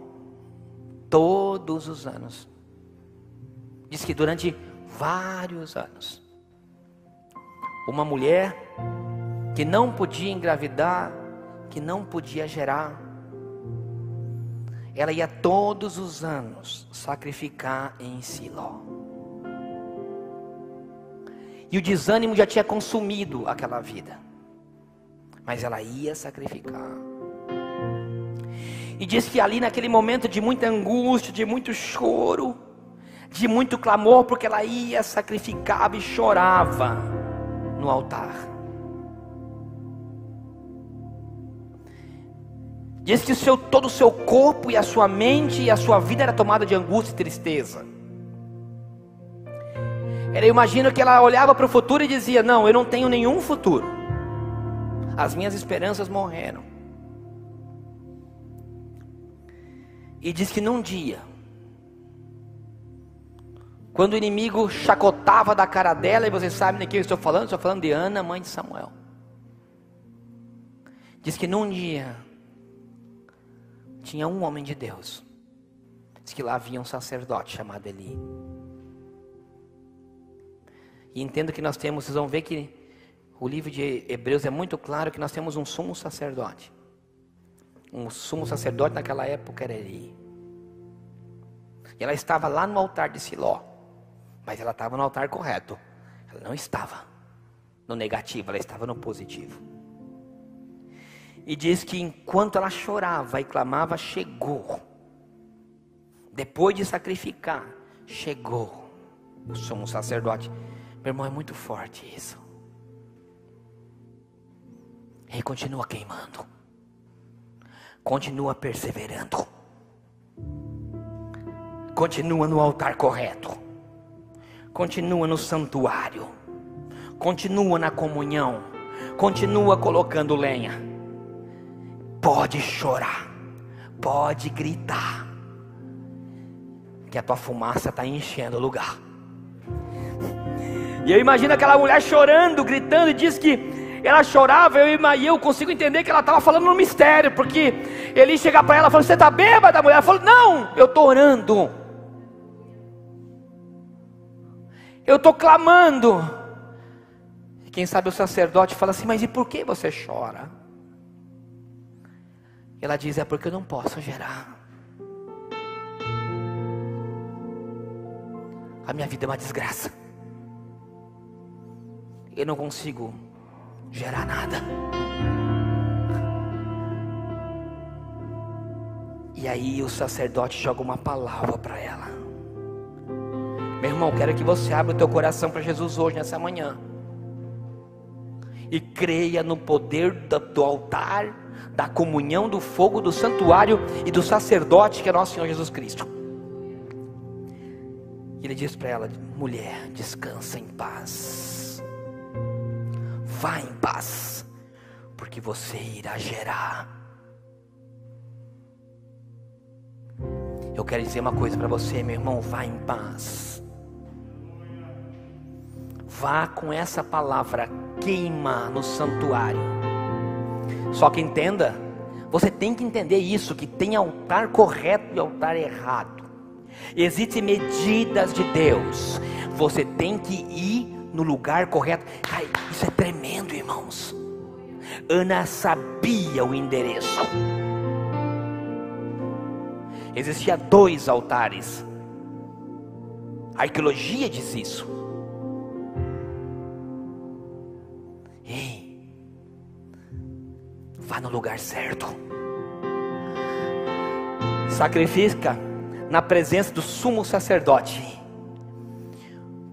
todos os anos, diz que durante vários anos, uma mulher que não podia engravidar, que não podia gerar, ela ia todos os anos sacrificar em Siló. E o desânimo já tinha consumido aquela vida, mas ela ia sacrificar. E diz que ali naquele momento de muita angústia, de muito choro, de muito clamor, porque ela ia, sacrificava e chorava no altar. Diz que todo o seu corpo e a sua mente e a sua vida era tomada de angústia e tristeza. Eu imagino que ela olhava para o futuro e dizia: não, eu não tenho nenhum futuro, as minhas esperanças morreram. E diz que num dia, quando o inimigo chacotava da cara dela, e vocês sabem de quem eu estou falando de Ana, mãe de Samuel. Diz que num dia, tinha um homem de Deus. Diz que lá havia um sacerdote chamado Eli. E entendo que nós temos, vocês vão ver que o livro de Hebreus é muito claro que nós temos um sumo sacerdote. Um sumo sacerdote naquela época era Eli. E ela estava lá no altar de Siló. Mas ela estava no altar correto. Ela não estava no negativo, ela estava no positivo. E diz que enquanto ela chorava e clamava, chegou. Depois de sacrificar, chegou o sumo sacerdote. Meu irmão, é muito forte isso. Ele continua queimando. Continua perseverando. Continua no altar correto. Continua no santuário. Continua na comunhão. Continua colocando lenha. Pode chorar. Pode gritar. Que a tua fumaça está enchendo o lugar. E eu imagino aquela mulher chorando, gritando, e diz que ela chorava, e eu consigo entender que ela estava falando no mistério, porque ele chega para ela e fala: você está bêbada? A mulher falou: não, eu estou orando, eu estou clamando. E quem sabe o sacerdote fala assim: mas e por que você chora? Ela diz: é porque eu não posso gerar. A minha vida é uma desgraça. Eu não consigo gerar nada. E aí o sacerdote joga uma palavra para ela. Meu irmão, quero que você abra o teu coração para Jesus hoje, nessa manhã, e creia no poder do altar, da comunhão, do fogo, do santuário e do sacerdote que é nosso Senhor Jesus Cristo. Ele diz para ela: mulher, descansa em paz. Vá em paz, porque você irá gerar. Eu quero dizer uma coisa para você, meu irmão: vá em paz. Vá com essa palavra, queima no santuário. Só que entenda, você tem que entender isso, que tem altar correto e altar errado. Existem medidas de Deus. Você tem que ir no lugar correto. Ai, isso é tremendo, irmãos. Ana sabia o endereço. Existia 2 altares. A arqueologia diz isso. Ei, vá no lugar certo. Sacrifica na presença do sumo sacerdote.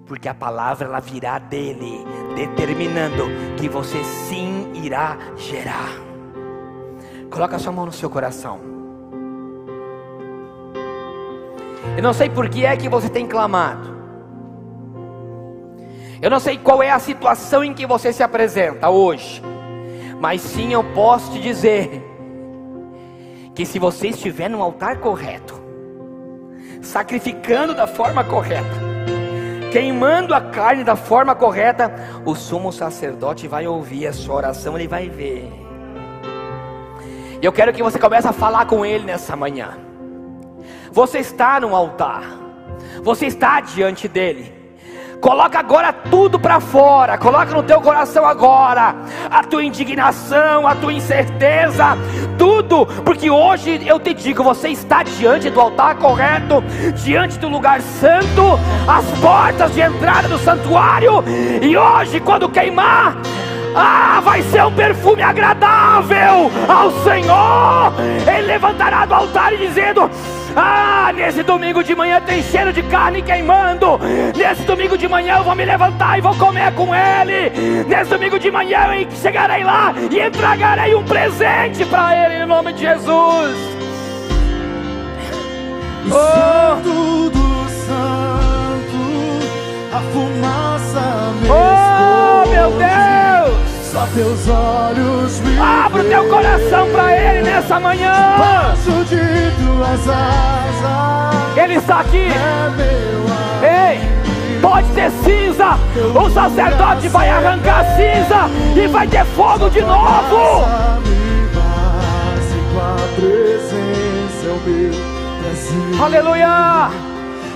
porque a palavra ela virá dele, determinando que você sim irá gerar. Coloca a sua mão no seu coração. Eu não sei por que é que você tem clamado. Eu não sei qual é a situação em que você se apresenta hoje, mas sim eu posso te dizer que se você estiver no altar correto, sacrificando da forma correta, queimando a carne da forma correta, o sumo sacerdote vai ouvir a sua oração, ele vai ver. E eu quero que você comece a falar com ele nessa manhã. Você está no altar, você está diante dele. Coloca agora tudo para fora. Coloca no teu coração agora a tua indignação, a tua incerteza, tudo, porque hoje eu te digo, você está diante do altar correto, diante do lugar santo, as portas de entrada do santuário. E hoje quando queimar, vai ser um perfume agradável ao Senhor. Ele levantará do altar e dizendo: nesse domingo de manhã tem cheiro de carne queimando. Nesse domingo de manhã eu vou me levantar e vou comer com ele. Nesse domingo de manhã eu chegarei lá e entregarei um presente para ele, em nome de Jesus. O Santo do Santo, a fumaça me esconde. Meu Deus! Só teus olhos me Abra o teu coração para ele nessa manhã. Debaixo de tuas asas, ele está aqui. é meu Ei, pode ter cinza. O sacerdote vai arrancar a cinza e vai ter fogo de novo. Tua presença é o meu prazer. Aleluia.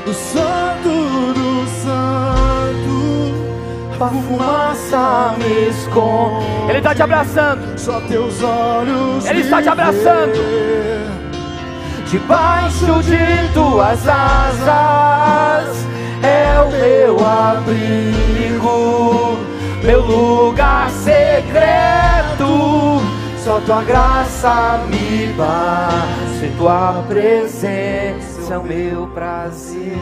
O Santo do Santo, a fumaça me esconde. Ele está te abraçando. Só teus olhos ele está te abraçando. Debaixo de tuas asas é o meu abrigo, meu lugar secreto. Só tua graça me basta, tua presença é o meu prazer.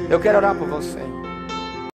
Eu quero orar por você.